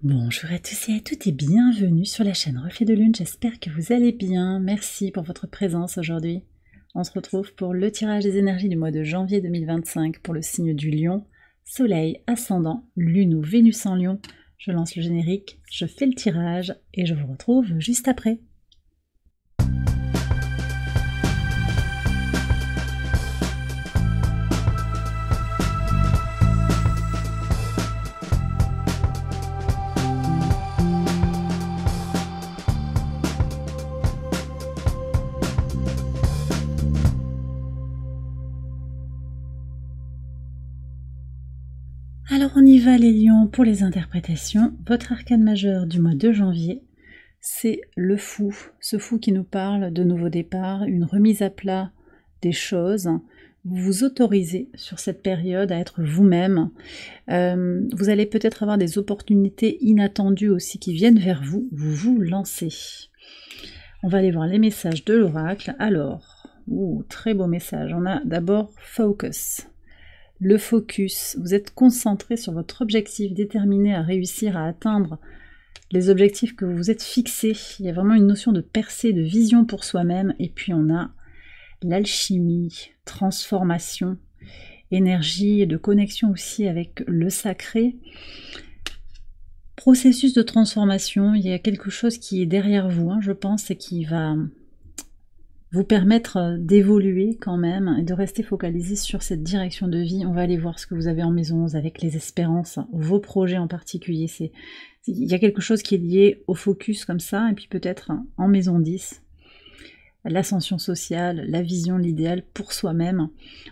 Bonjour à tous et à toutes et bienvenue sur la chaîne Reflet de Lune, j'espère que vous allez bien, merci pour votre présence aujourd'hui. On se retrouve pour le tirage des énergies du mois de janvier 2025 pour le signe du Lion, Soleil, Ascendant, Lune ou Vénus en Lion. Je lance le générique, je fais le tirage et je vous retrouve juste après. Alors on y va les lions pour les interprétations. Votre arcane majeur du mois de janvier, c'est le fou. Ce fou qui nous parle de nouveau départ, une remise à plat des choses. Vous vous autorisez sur cette période à être vous-même. Vous allez peut-être avoir des opportunités inattendues aussi qui viennent vers vous. Vous vous lancez. On va aller voir les messages de l'oracle. Alors, très beau message. On a d'abord focus. Le focus, vous êtes concentré sur votre objectif, déterminé à réussir à atteindre les objectifs que vous vous êtes fixés. Il y a vraiment une notion de percée, de vision pour soi-même. Et puis on a l'alchimie, transformation, énergie et de connexion aussi avec le sacré. Processus de transformation, il y a quelque chose qui est derrière vous, je pense, et qui va vous permettre d'évoluer quand même et de rester focalisé sur cette direction de vie. On va aller voir ce que vous avez en maison 11 avec les espérances, vos projets en particulier. Il y a quelque chose qui est lié au focus comme ça, et puis peut-être en maison 10, l'ascension sociale, la vision, l'idéal pour soi-même.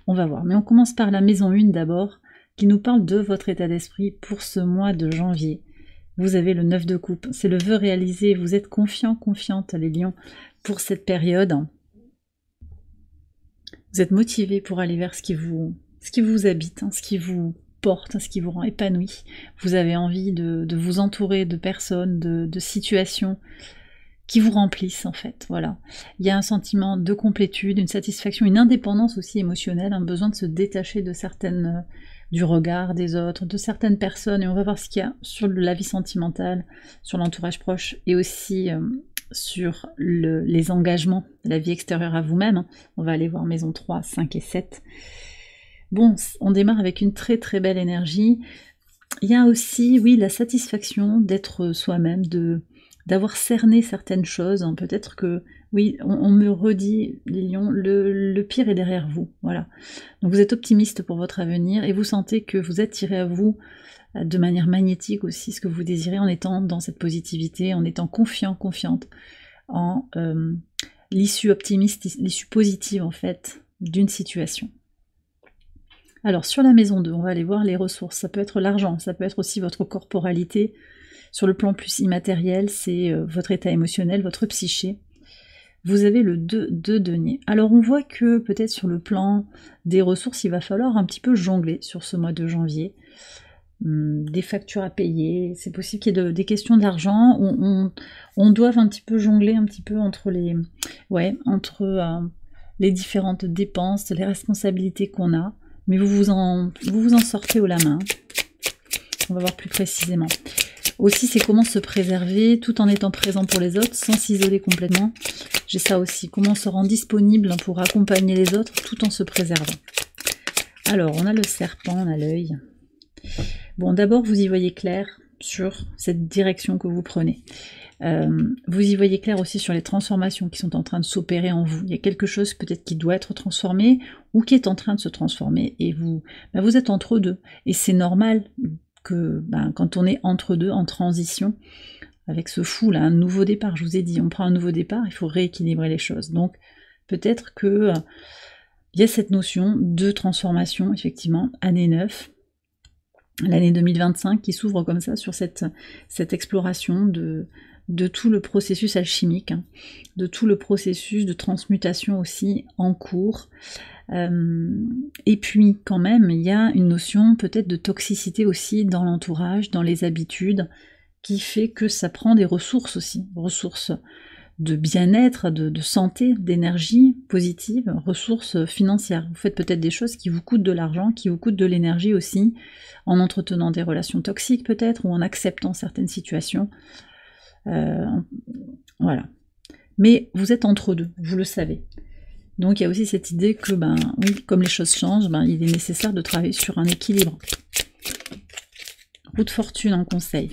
On va voir. Mais on commence par la maison 1 d'abord, qui nous parle de votre état d'esprit pour ce mois de janvier. Vous avez le 9 de coupe, c'est le vœu réalisé, vous êtes confiant, confiante les lions pour cette période. Vous êtes motivé pour aller vers ce qui vous habite, ce qui vous porte, ce qui vous rend épanoui. Vous avez envie de vous entourer de personnes, de situations qui vous remplissent en fait. Voilà. Il y a un sentiment de complétude, une satisfaction, une indépendance aussi émotionnelle, un besoin de se détacher de du regard des autres, de certaines personnes. Et on va voir ce qu'il y a sur la vie sentimentale, sur l'entourage proche et aussi sur les engagements, la vie extérieure à vous-même. On va aller voir maison 3, 5 et 7. Bon, on démarre avec une très très belle énergie. Il y a aussi, oui, la satisfaction d'être soi-même, d'avoir cerné certaines choses. Peut-être que, oui, on me redit, les lions, le pire est derrière vous. Voilà. Donc vous êtes optimiste pour votre avenir et vous sentez que vous attirez à vous de manière magnétique aussi ce que vous désirez en étant dans cette positivité, en étant confiant, confiante, en l'issue optimiste, l'issue positive en fait d'une situation. Alors sur la maison 2, on va aller voir les ressources. Ça peut être l'argent, ça peut être aussi votre corporalité. Sur le plan plus immatériel, c'est votre état émotionnel, votre psyché. Vous avez le 2 de denier. Alors on voit que peut-être sur le plan des ressources, il va falloir un petit peu jongler sur ce mois de janvier. Des factures à payer, c'est possible qu'il y ait des questions d'argent, on doit un petit peu jongler un petit peu entre les différentes dépenses, les responsabilités qu'on a, mais vous vous en sortez haut la main. On va voir plus précisément. Aussi, c'est comment se préserver tout en étant présent pour les autres, sans s'isoler complètement. J'ai ça aussi, comment on se rend disponible pour accompagner les autres tout en se préservant. Alors, on a le serpent, on a l'œil. Bon, d'abord, vous y voyez clair sur cette direction que vous prenez. Vous y voyez clair aussi sur les transformations qui sont en train de s'opérer en vous. Il y a quelque chose peut-être qui doit être transformé ou qui est en train de se transformer. Et vous êtes entre deux. Et c'est normal que quand on est entre deux, en transition, avec ce fou là, un nouveau départ, je vous ai dit, on prend un nouveau départ, il faut rééquilibrer les choses. Donc peut-être que il y a cette notion de transformation, effectivement, année 9, l'année 2025 qui s'ouvre comme ça sur cette exploration de tout le processus alchimique, de tout le processus de transmutation aussi en cours. Et puis quand même, il y a une notion peut-être de toxicité aussi dans l'entourage, dans les habitudes, qui fait que ça prend des ressources aussi, ressources de bien-être, de santé, d'énergie positive, ressources financières. Vous faites peut-être des choses qui vous coûtent de l'argent, qui vous coûtent de l'énergie aussi, en entretenant des relations toxiques peut-être, ou en acceptant certaines situations. Voilà. Mais vous êtes entre deux, vous le savez. Donc il y a aussi cette idée que, ben oui, comme les choses changent, ben, il est nécessaire de travailler sur un équilibre. Roue de fortune en conseil.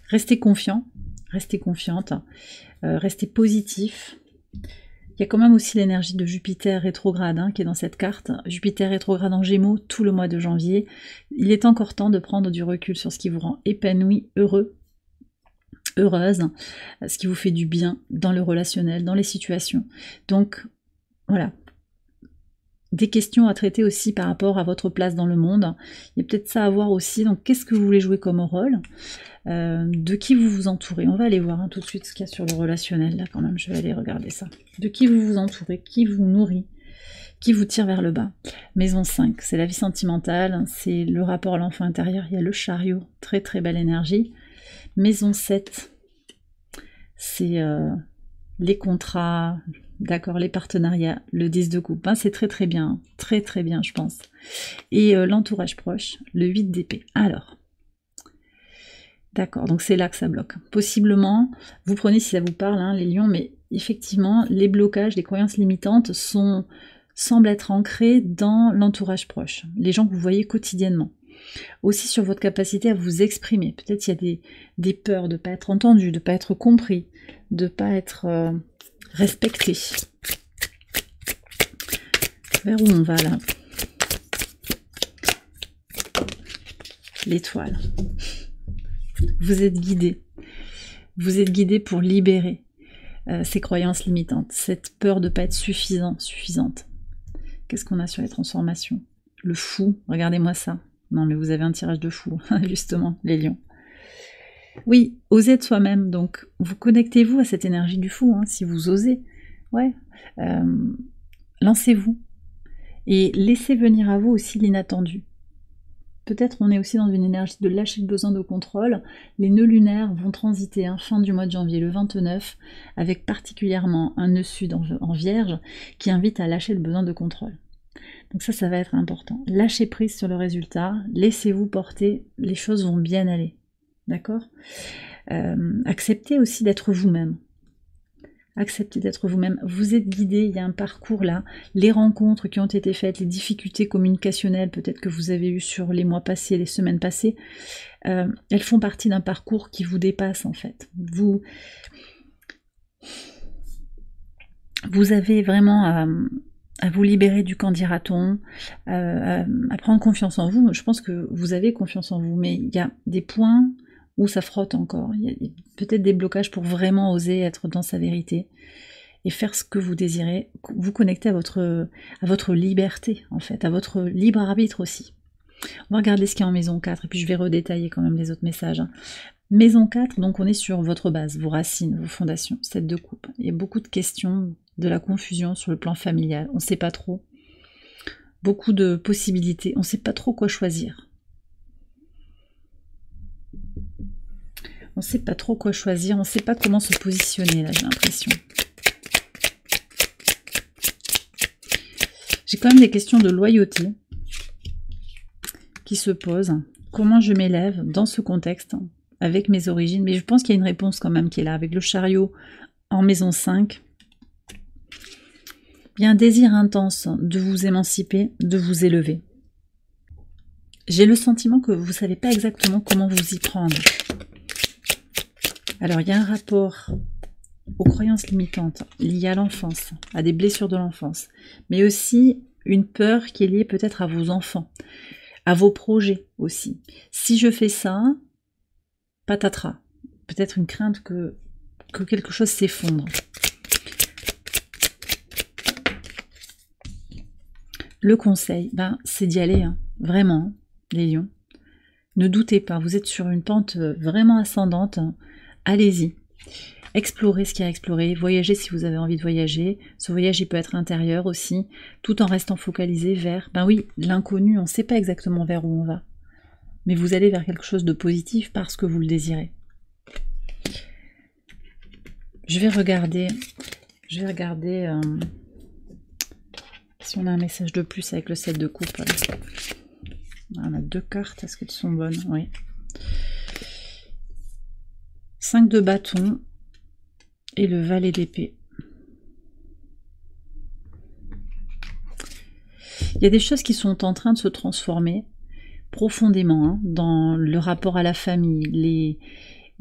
Restez confiant, restez confiante, restez positif. Il y a quand même aussi l'énergie de Jupiter rétrograde hein, qui est dans cette carte. Jupiter rétrograde en Gémeaux tout le mois de janvier. Il est encore temps de prendre du recul sur ce qui vous rend épanoui, heureux, heureuse, ce qui vous fait du bien dans le relationnel, dans les situations. Donc voilà, des questions à traiter aussi par rapport à votre place dans le monde. Il y a peut-être ça à voir aussi. Donc qu'est-ce que vous voulez jouer comme rôle, de qui vous vous entourez. On va aller voir hein, tout de suite ce qu'il y a sur le relationnel. Là quand même, je vais aller regarder ça. De qui vous vous entourez, qui vous nourrit, qui vous tire vers le bas. Maison 5, c'est la vie sentimentale, c'est le rapport à l'enfant intérieur. Il y a le chariot, très très belle énergie. Maison 7, c'est les contrats, d'accord, les partenariats, le 10 de coupe, hein, c'est très très bien, je pense. Et l'entourage proche, le 8 d'épée. Alors, d'accord, donc c'est là que ça bloque. Possiblement, vous prenez si ça vous parle, hein, les lions, mais effectivement, les blocages, les croyances limitantes semblent être ancrés dans l'entourage proche, les gens que vous voyez quotidiennement. Aussi sur votre capacité à vous exprimer. Peut-être il y a des peurs de ne pas être entendu, de ne pas être compris, de ne pas être respecté. Vers où on va là? L'étoile. Vous êtes guidé. Vous êtes guidé pour libérer ces croyances limitantes, cette peur de ne pas être suffisante. Qu'est-ce qu'on a sur les transformations? Le fou, regardez-moi ça. Non, mais vous avez un tirage de fou, justement, les lions. Oui, osez de soi-même, donc vous connectez-vous à cette énergie du fou, hein, si vous osez. Ouais, lancez-vous. Et laissez venir à vous aussi l'inattendu. Peut-être on est aussi dans une énergie de lâcher le besoin de contrôle. Les nœuds lunaires vont transiter fin du mois de janvier, le 29, avec particulièrement un nœud sud en Vierge qui invite à lâcher le besoin de contrôle. Donc ça va être important. Lâchez prise sur le résultat, laissez-vous porter, les choses vont bien aller. D'accord ? Acceptez aussi d'être vous-même. Acceptez d'être vous-même. Vous êtes guidé, il y a un parcours là. Les rencontres qui ont été faites, les difficultés communicationnelles peut-être que vous avez eues sur les mois passés, les semaines passées, elles font partie d'un parcours qui vous dépasse en fait. Vous avez vraiment à vous libérer du qu'en dira-t-on, à prendre confiance en vous. Je pense que vous avez confiance en vous, mais il y a des points où ça frotte encore. Il y a peut-être des blocages pour vraiment oser être dans sa vérité et faire ce que vous désirez, vous connecter à votre liberté, en fait, à votre libre arbitre aussi. On va regarder ce qu'il y a en maison 4, et puis je vais redétailler quand même les autres messages. Maison 4, donc on est sur votre base, vos racines, vos fondations, 7 de coupe. Il y a beaucoup de questions, de la confusion sur le plan familial, on ne sait pas trop. Beaucoup de possibilités, on ne sait pas trop quoi choisir. On ne sait pas trop quoi choisir, on ne sait pas comment se positionner, là j'ai l'impression. J'ai quand même des questions de loyauté qui se posent. Comment je m'élève dans ce contexte avec mes origines? Mais je pense qu'il y a une réponse quand même qui est là, avec le chariot en maison 5. Il y a un désir intense de vous émanciper, de vous élever. J'ai le sentiment que vous ne savez pas exactement comment vous y prendre. Alors, il y a un rapport aux croyances limitantes liées à l'enfance, à des blessures de l'enfance, mais aussi une peur qui est liée peut-être à vos enfants, à vos projets aussi. Si je fais ça, patatras. Peut-être une crainte que quelque chose s'effondre. Le conseil, c'est d'y aller, hein, vraiment, les lions. Ne doutez pas, vous êtes sur une pente vraiment ascendante. Allez-y, explorez ce qu'il y a à explorer, voyagez si vous avez envie de voyager. Ce voyage, il peut être intérieur aussi, tout en restant focalisé vers, oui, l'inconnu, on ne sait pas exactement vers où on va. Mais vous allez vers quelque chose de positif parce que vous le désirez. Je vais regarder si on a un message de plus avec le 7 de coupe. On a 2 cartes, est-ce qu'elles sont bonnes? Oui. 5 de bâton et le valet d'épée. Il y a des choses qui sont en train de se transformer profondément hein, dans le rapport à la famille,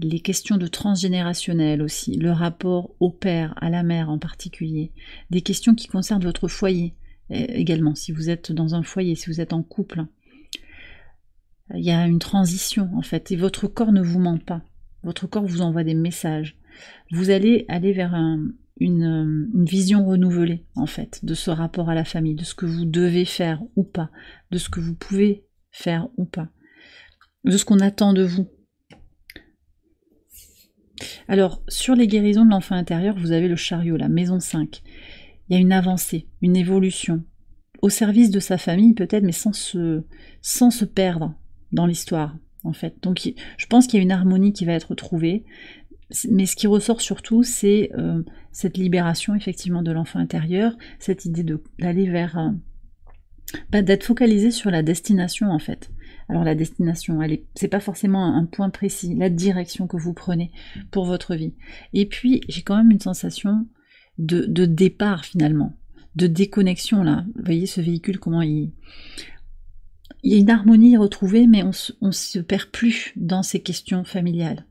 les questions de transgénérationnel aussi, le rapport au père, à la mère en particulier, des questions qui concernent votre foyer également, si vous êtes dans un foyer, si vous êtes en couple. Il y a une transition en fait, et votre corps ne vous ment pas, votre corps vous envoie des messages. Vous allez aller vers une vision renouvelée en fait, de ce rapport à la famille, de ce que vous devez faire ou pas, de ce que vous pouvez faire ou pas, de ce qu'on attend de vous. Alors, sur les guérisons de l'enfant intérieur, vous avez le chariot, la maison 5. Il y a une avancée, une évolution, au service de sa famille peut-être, mais sans se perdre dans l'histoire, en fait. Donc, je pense qu'il y a une harmonie qui va être trouvée, mais ce qui ressort surtout, c'est cette libération, effectivement, de l'enfant intérieur, cette idée d'aller vers... d'être focalisé sur la destination, en fait. Alors la destination, c'est pas forcément un point précis, la direction que vous prenez pour votre vie. Et puis, j'ai quand même une sensation de départ finalement, de déconnexion là. Vous voyez ce véhicule, comment il y a une harmonie retrouvée, mais on se perd plus dans ces questions familiales.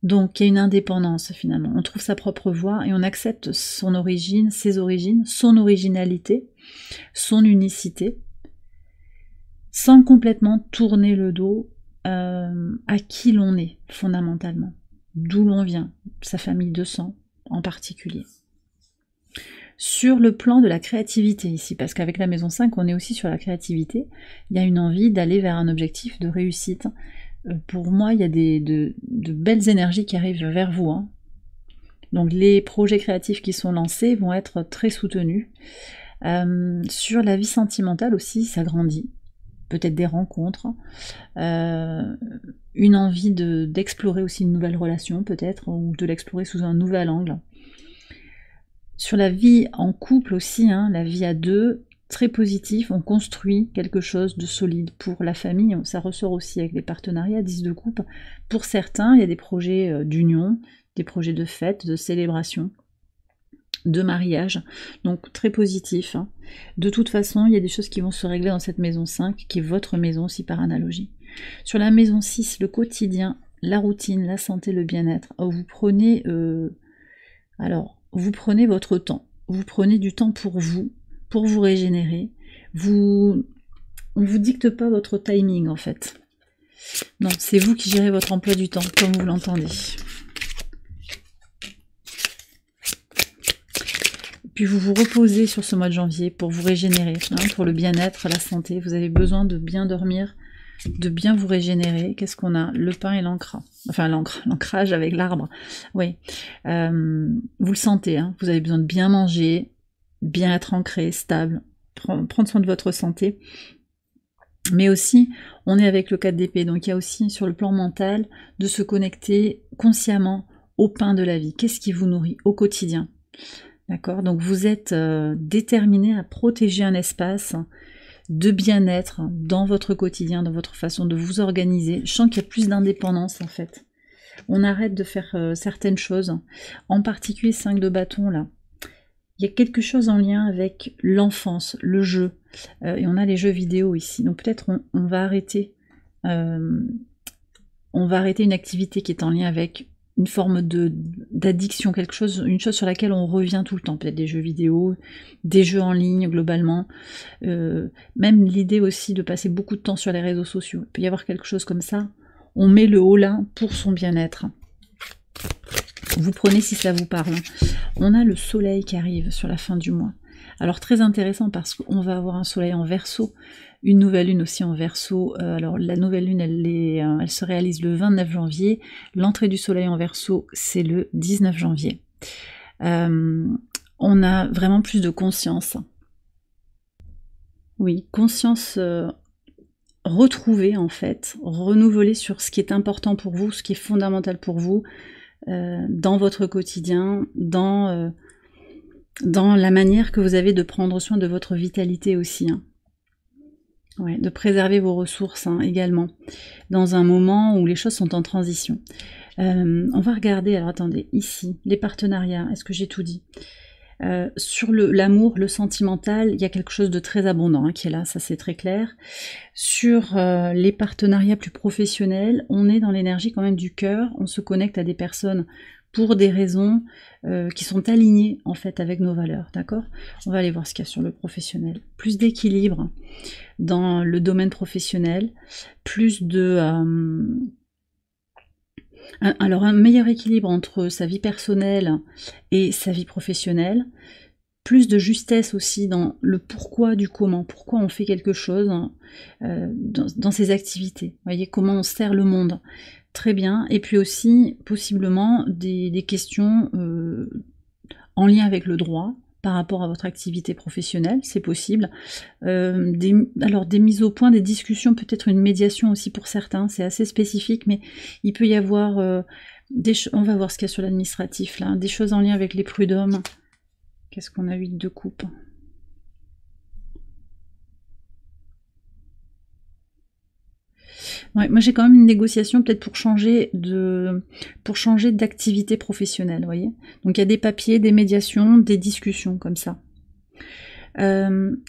Donc il y a une indépendance finalement, on trouve sa propre voie et on accepte son origine, ses origines, son originalité, son unicité, sans complètement tourner le dos à qui l'on est, fondamentalement, d'où l'on vient, sa famille de sang en particulier. Sur le plan de la créativité ici, parce qu'avec la maison 5, on est aussi sur la créativité, il y a une envie d'aller vers un objectif de réussite. Pour moi, il y a de belles énergies qui arrivent vers vous. Hein. Donc les projets créatifs qui sont lancés vont être très soutenus. Sur la vie sentimentale aussi, ça grandit. Peut-être des rencontres, une envie d'explorer aussi une nouvelle relation peut-être, ou de l'explorer sous un nouvel angle. Sur la vie en couple aussi, hein, la vie à deux, très positif, on construit quelque chose de solide pour la famille, ça ressort aussi avec les partenariats 10 de coupe. Pour certains, il y a des projets d'union, des projets de fête, de célébration, de mariage, donc très positif. Hein. De toute façon, il y a des choses qui vont se régler dans cette maison 5, qui est votre maison aussi par analogie. Sur la maison 6, le quotidien, la routine, la santé, le bien-être, vous prenez vous prenez votre temps, vous prenez du temps pour vous régénérer, on ne vous dicte pas votre timing en fait. Non, c'est vous qui gérez votre emploi du temps, comme vous l'entendez. Puis vous vous reposez sur ce mois de janvier pour vous régénérer, hein, pour le bien-être, la santé. Vous avez besoin de bien dormir, de bien vous régénérer. Qu'est-ce qu'on a? Le pain et l'encre. Enfin l'ancrage avec l'arbre. Oui. Vous le sentez, hein, vous avez besoin de bien manger, bien être ancré, stable, prendre soin de votre santé. Mais aussi, on est avec le 4 d'épée, donc il y a aussi sur le plan mental de se connecter consciemment au pain de la vie. Qu'est-ce qui vous nourrit au quotidien? D'accord, donc vous êtes déterminé à protéger un espace de bien-être dans votre quotidien, dans votre façon de vous organiser. Je sens qu'il y a plus d'indépendance en fait. On arrête de faire certaines choses, en particulier 5 de bâton là. Il y a quelque chose en lien avec l'enfance, le jeu, et on a les jeux vidéo ici. Donc peut-être on va arrêter une activité qui est en lien avec une forme d'addiction, une chose sur laquelle on revient tout le temps, peut-être des jeux vidéo, des jeux en ligne globalement, même l'idée aussi de passer beaucoup de temps sur les réseaux sociaux. Il peut y avoir quelque chose comme ça, on met le haut là pour son bien-être. Vous prenez si ça vous parle. On a le soleil qui arrive sur la fin du mois. Alors très intéressant parce qu'on va avoir un soleil en Verseau, une nouvelle lune aussi en Verseau. Alors la nouvelle lune, elle se réalise le 29 janvier. L'entrée du soleil en Verseau, c'est le 19 janvier. On a vraiment plus de conscience. Oui, conscience retrouvée en fait, renouvelée sur ce qui est important pour vous, ce qui est fondamental pour vous. dans votre quotidien, dans la manière que vous avez de prendre soin de votre vitalité aussi. Hein. Ouais, de préserver vos ressources hein, également, dans un moment où les choses sont en transition. On va regarder, alors attendez, ici, les partenariats, est-ce que j'ai tout dit? Sur l'amour, le sentimental, il y a quelque chose de très abondant hein, qui est là, ça c'est très clair. Sur les partenariats plus professionnels, on est dans l'énergie quand même du cœur, on se connecte à des personnes pour des raisons qui sont alignées en fait avec nos valeurs, d'accord? On va aller voir ce qu'il y a sur le professionnel. Plus d'équilibre dans le domaine professionnel, plus de... alors un meilleur équilibre entre sa vie personnelle et sa vie professionnelle, plus de justesse aussi dans le pourquoi du comment, pourquoi on fait quelque chose dans ses activités. Vous voyez comment on sert le monde. Très bien. Et puis aussi possiblement des questions en lien avec le droit par rapport à votre activité professionnelle, c'est possible. Alors des mises au point, des discussions, peut-être une médiation aussi pour certains, c'est assez spécifique, mais il peut y avoir on va voir ce qu'il y a sur l'administratif là, des choses en lien avec les prud'hommes. Qu'est-ce qu'on a? 8 de coupe. Ouais, moi j'ai quand même une négociation peut-être pour changer d'activité professionnelle, vous voyez. Donc il y a des papiers, des médiations, des discussions comme ça.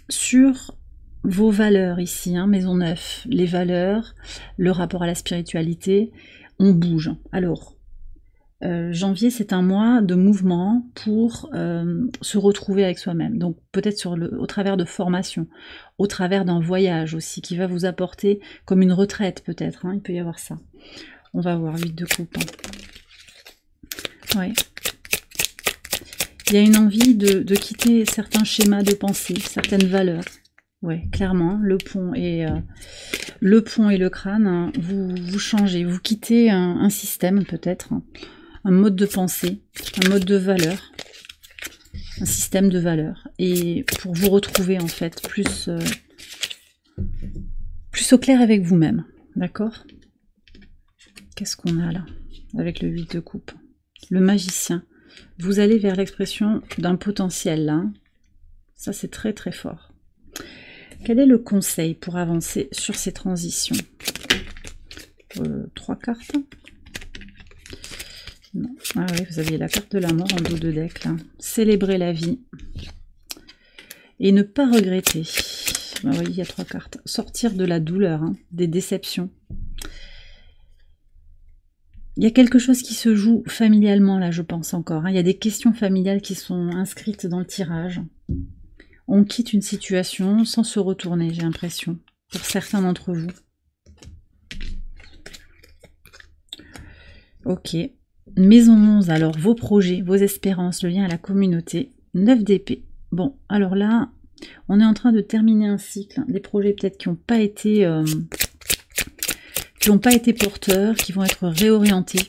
Sur vos valeurs ici, hein, Maison 9, les valeurs, le rapport à la spiritualité, on bouge. Alors, janvier, c'est un mois de mouvement pour se retrouver avec soi-même. Donc peut-être au travers de formations, au travers d'un voyage aussi, qui va vous apporter comme une retraite peut-être. Hein, il peut y avoir ça. On va voir 8 de coupe. Hein. Ouais. Il y a une envie de quitter certains schémas de pensée, certaines valeurs. Ouais, clairement, le pont et le crâne, hein, vous changez, vous quittez un système peut-être. Hein. Un mode de pensée, un mode de valeur, un système de valeurs, et pour vous retrouver en fait plus au clair avec vous-même, d'accord? Qu'est-ce qu'on a là avec le 8 de coupe? Le magicien. Vous allez vers l'expression d'un potentiel là, ça c'est très très fort. Quel est le conseil pour avancer sur ces transitions? 3 cartes. Non. Ah oui, vous aviez la carte de la mort en dos de deck là. Célébrer la vie et ne pas regretter. Ah oui, il y a 3 cartes. Sortir de la douleur, hein, des déceptions. Il y a quelque chose qui se joue familialement là, je pense encore. Hein. Il y a des questions familiales qui sont inscrites dans le tirage. On quitte une situation sans se retourner, j'ai l'impression, pour certains d'entre vous. Ok. Maison 11, alors vos projets, vos espérances, le lien à la communauté. 9 d'épée. Bon, alors là, on est en train de terminer un cycle. Des projets peut-être qui n'ont pas été porteurs, qui vont être réorientés.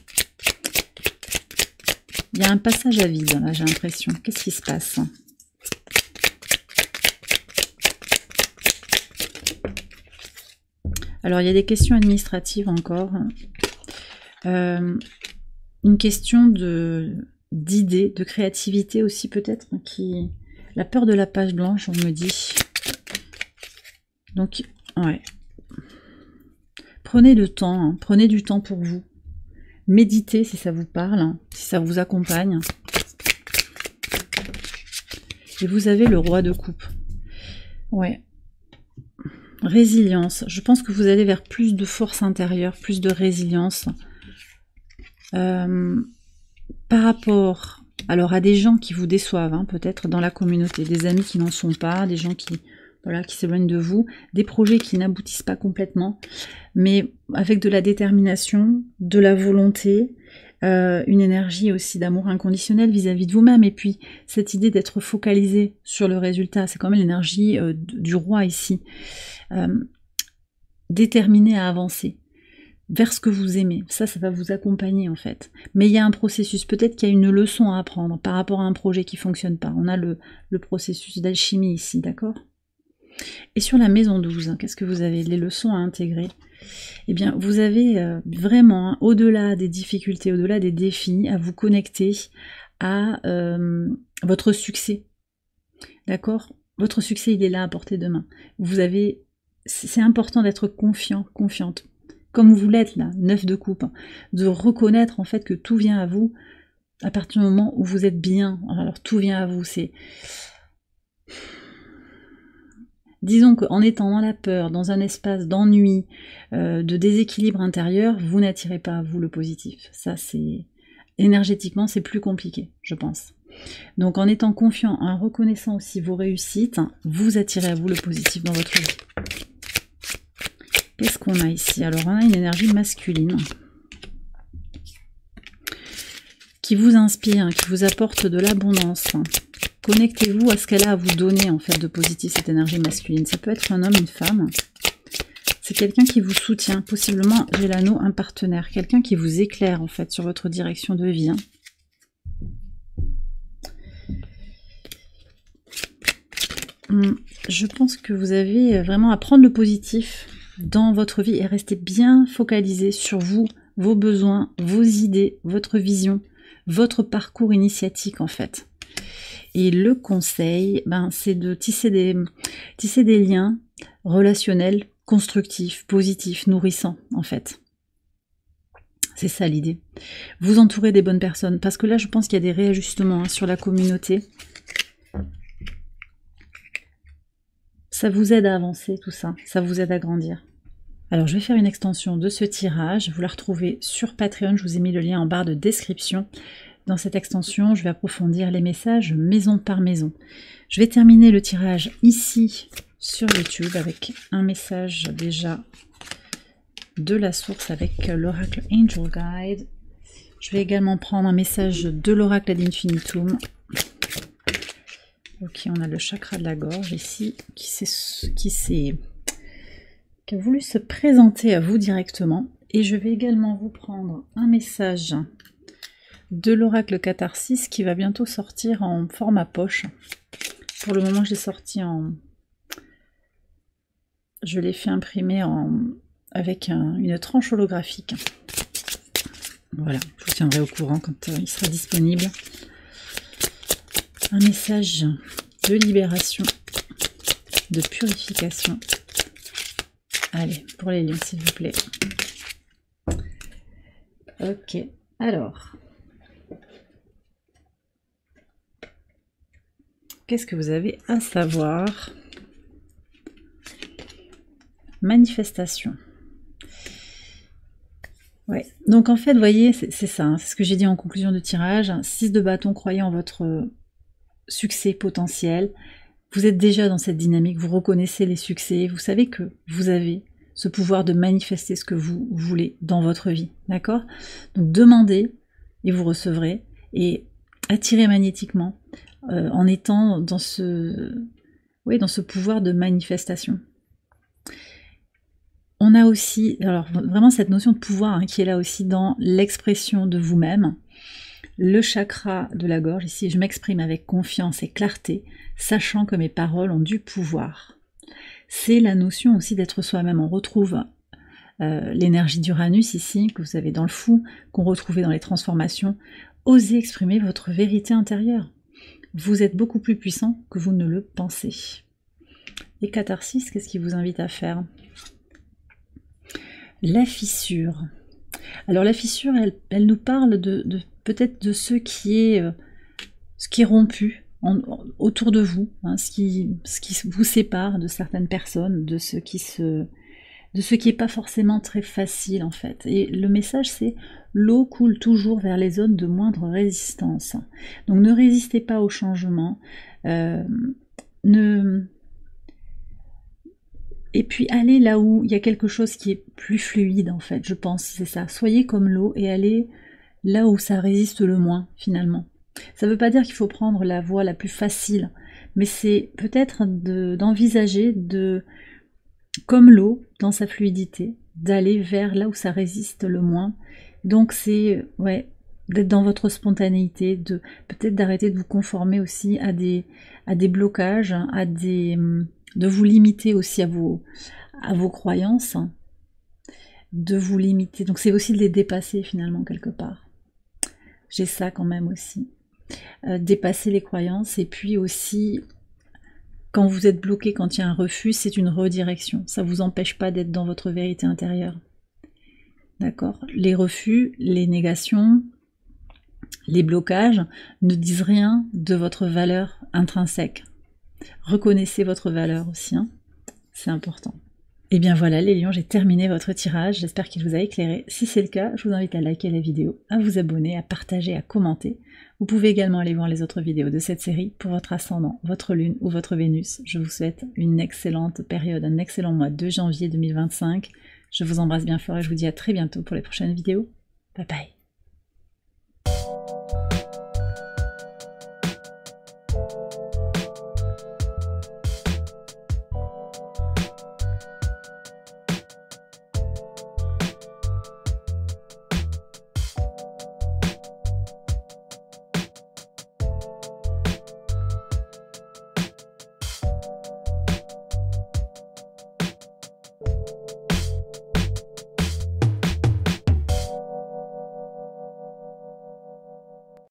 Il y a un passage à vide, là, j'ai l'impression. Qu'est-ce qui se passe? Alors, il y a des questions administratives encore. Une question d'idées, de créativité aussi peut-être, qui... La peur de la page blanche, on me dit. Donc, ouais. Prenez le temps, hein, prenez du temps pour vous. Méditez si ça vous parle, hein, si ça vous accompagne. Et vous avez le roi de coupe. Ouais. Résilience. Je pense que vous allez vers plus de force intérieure, plus de résilience. Par rapport alors à des gens qui vous déçoivent, hein, peut-être dans la communauté, des amis qui n'en sont pas, des gens qui s'éloignent de vous, des projets qui n'aboutissent pas complètement, mais avec de la détermination, de la volonté, une énergie aussi d'amour inconditionnel vis-à-vis de vous-même, et puis cette idée d'être focalisé sur le résultat, c'est quand même l'énergie du roi ici, déterminé à avancer vers ce que vous aimez. Ça va vous accompagner en fait. Mais il y a un processus, peut-être qu'il y a une leçon à apprendre par rapport à un projet qui ne fonctionne pas. On a le processus d'alchimie ici, d'accord? Et sur la maison 12, qu'est-ce que vous avez? Les leçons à intégrer. eh bien vous avez vraiment, hein, au-delà des difficultés, au-delà des défis, à vous connecter à votre succès. D'accord? Votre succès, il est là à portée de main. Vous avez, c'est important d'être confiant, confiante. Comme vous l'êtes là, 9 de coupe, hein, de reconnaître en fait que tout vient à vous à partir du moment où vous êtes bien. Alors tout vient à vous, c'est... Disons qu'en étant dans la peur, dans un espace d'ennui, de déséquilibre intérieur, vous n'attirez pas à vous le positif. Ça, c'est... Énergétiquement, c'est plus compliqué, je pense. Donc en étant confiant, en reconnaissant aussi vos réussites, vous attirez à vous le positif dans votre vie. Qu'est-ce qu'on a ici? Alors on a une énergie masculine qui vous inspire, qui vous apporte de l'abondance. Connectez-vous à ce qu'elle a à vous donner en fait de positif, cette énergie masculine. Ça peut être un homme, une femme. C'est quelqu'un qui vous soutient, possiblement, j'ai l'anneau, un partenaire, quelqu'un qui vous éclaire en fait sur votre direction de vie. Je pense que vous avez vraiment à prendre le positif dans votre vie et rester bien focalisé sur vous, vos besoins, vos idées, votre vision, votre parcours initiatique en fait. Et le conseil, c'est de tisser des liens relationnels constructifs, positifs, nourrissants en fait. C'est ça l'idée. Vous entourez des bonnes personnes parce que là je pense qu'il y a des réajustements sur la communauté. Ça vous aide à avancer tout ça, ça vous aide à grandir. Alors je vais faire une extension de ce tirage, vous la retrouvez sur Patreon, je vous ai mis le lien en barre de description. Dans cette extension, je vais approfondir les messages maison par maison. Je vais terminer le tirage ici sur YouTube avec un message déjà de la source avec l'oracle Angel Guide. Je vais également prendre un message de l'oracle ad infinitum. Ok, on a le chakra de la gorge ici qui a voulu se présenter à vous directement. Et je vais également vous prendre un message de l'oracle Catharsis qui va bientôt sortir en format poche. Pour le moment, je l'ai sorti je l'ai fait imprimer avec une tranche holographique. Voilà, je vous tiendrai au courant quand il sera disponible. Un message de libération, de purification. Allez, pour les lions, s'il vous plaît. Ok, alors. Qu'est-ce que vous avez à savoir? Manifestation. Ouais, donc en fait, vous voyez, c'est ça, hein, c'est ce que j'ai dit en conclusion de tirage. 6 de bâton, croyez en votre succès potentiel. Vous êtes déjà dans cette dynamique, vous reconnaissez les succès, vous savez que vous avez ce pouvoir de manifester ce que vous voulez dans votre vie, d'accord? Donc demandez et vous recevrez, et attirez magnétiquement en étant dans ce pouvoir de manifestation. On a aussi, alors vraiment cette notion de pouvoir qui est là aussi dans l'expression de vous-même. Le chakra de la gorge, ici je m'exprime avec confiance et clarté, sachant que mes paroles ont du pouvoir. C'est la notion aussi d'être soi-même. On retrouve l'énergie d'Uranus ici, que vous avez dans le fou, qu'on retrouvait dans les transformations. Osez exprimer votre vérité intérieure. Vous êtes beaucoup plus puissant que vous ne le pensez. Et Catharsis, qu'est-ce qui vous invite à faire? La fissure. Alors la fissure, elle nous parle peut-être de ce qui est rompu autour de vous, hein, ce qui vous sépare de certaines personnes, de ce qui est pas forcément très facile en fait. Et le message c'est: l'eau coule toujours vers les zones de moindre résistance. Donc ne résistez pas au changement, et puis allez là où il y a quelque chose qui est plus fluide en fait, je pense, c'est ça. Soyez comme l'eau et allez là où ça résiste le moins finalement. Ça ne veut pas dire qu'il faut prendre la voie la plus facile, mais c'est peut-être d'envisager comme l'eau dans sa fluidité, d'aller vers là où ça résiste le moins. Donc c'est d'être dans votre spontanéité, peut-être d'arrêter de vous conformer aussi à des blocages, de vous limiter aussi à vos croyances. de vous limiter. Donc c'est aussi de les dépasser finalement quelque part. J'ai ça quand même aussi. Dépasser les croyances, et puis aussi, quand vous êtes bloqué, quand il y a un refus, c'est une redirection. Ça ne vous empêche pas d'être dans votre vérité intérieure. D'accord? Les refus, les négations, les blocages ne disent rien de votre valeur intrinsèque. Reconnaissez votre valeur aussi, hein. C'est important. Et bien voilà les lions, j'ai terminé votre tirage, j'espère qu'il vous a éclairé. Si c'est le cas, je vous invite à liker la vidéo, à vous abonner, à partager, à commenter. Vous pouvez également aller voir les autres vidéos de cette série pour votre ascendant, votre lune ou votre Vénus. Je vous souhaite une excellente période, un excellent mois de janvier 2025. Je vous embrasse bien fort et je vous dis à très bientôt pour les prochaines vidéos. Bye bye.